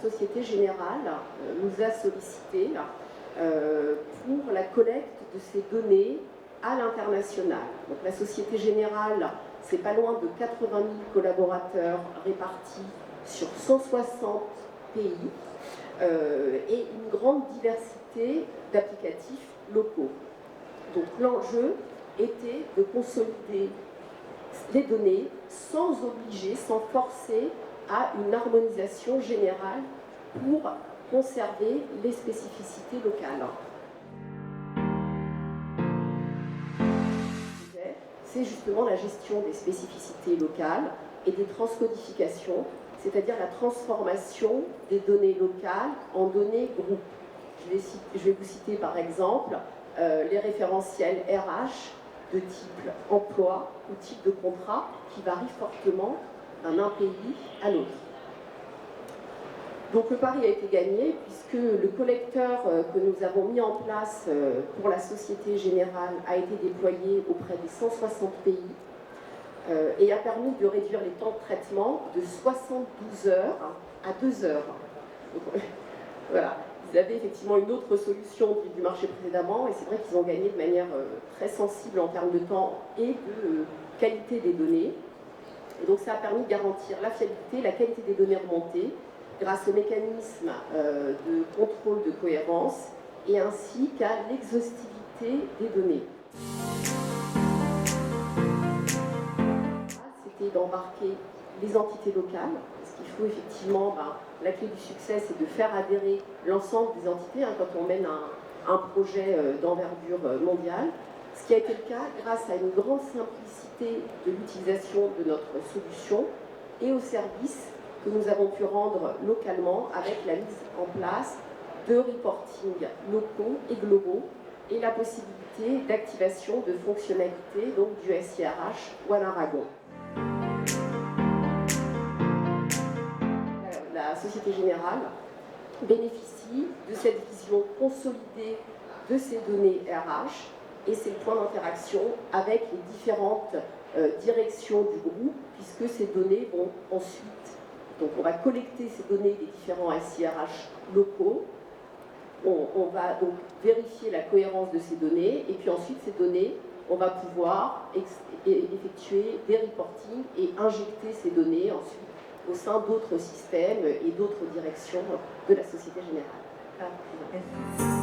Société Générale nous a sollicité pour la collecte de ces données à l'international. Donc la Société Générale, c'est pas loin de 80 000 collaborateurs répartis sur 160 pays et une grande diversité d'applicatifs locaux. Donc l'enjeu était de consolider les données sans obliger, sans forcer à une harmonisation générale pour conserver les spécificités locales. C'est justement la gestion des spécificités locales et des transcodifications, c'est-à-dire la transformation des données locales en données groupes. Je vais vous citer par exemple les référentiels RH de type emploi ou type de contrat qui varient fortement d'un pays à l'autre. Donc le pari a été gagné puisque le collecteur que nous avons mis en place pour la Société Générale a été déployé auprès des 160 pays et a permis de réduire les temps de traitement de 72 heures à 2 heures. Donc, voilà. Ils avaient effectivement une autre solution du marché précédemment et c'est vrai qu'ils ont gagné de manière très sensible en termes de temps et de qualité des données. Et donc ça a permis de garantir la fiabilité, la qualité des données remontées grâce au mécanisme de contrôle de cohérence et ainsi qu'à l'exhaustivité des données. C'était d'embarquer les entités locales, parce qu'il faut effectivement, la clé du succès, c'est de faire adhérer l'ensemble des entités quand on mène un projet d'envergure mondiale, ce qui a été le cas grâce à une grande simplicité de l'utilisation de notre solution et au service que nous avons pu rendre localement avec la mise en place de reporting locaux et globaux et la possibilité d'activation de fonctionnalités donc du SIRH ou à l'Aragon. La Société Générale bénéficie de cette vision consolidée de ces données RH et c'est le point d'interaction avec les différentes directions du groupe puisque ces données vont ensuite, donc on va collecter ces données des différents SIRH locaux, on va donc vérifier la cohérence de ces données et puis ensuite ces données, on va pouvoir effectuer des reportings et injecter ces données ensuite au sein d'autres systèmes et d'autres directions de la Société Générale.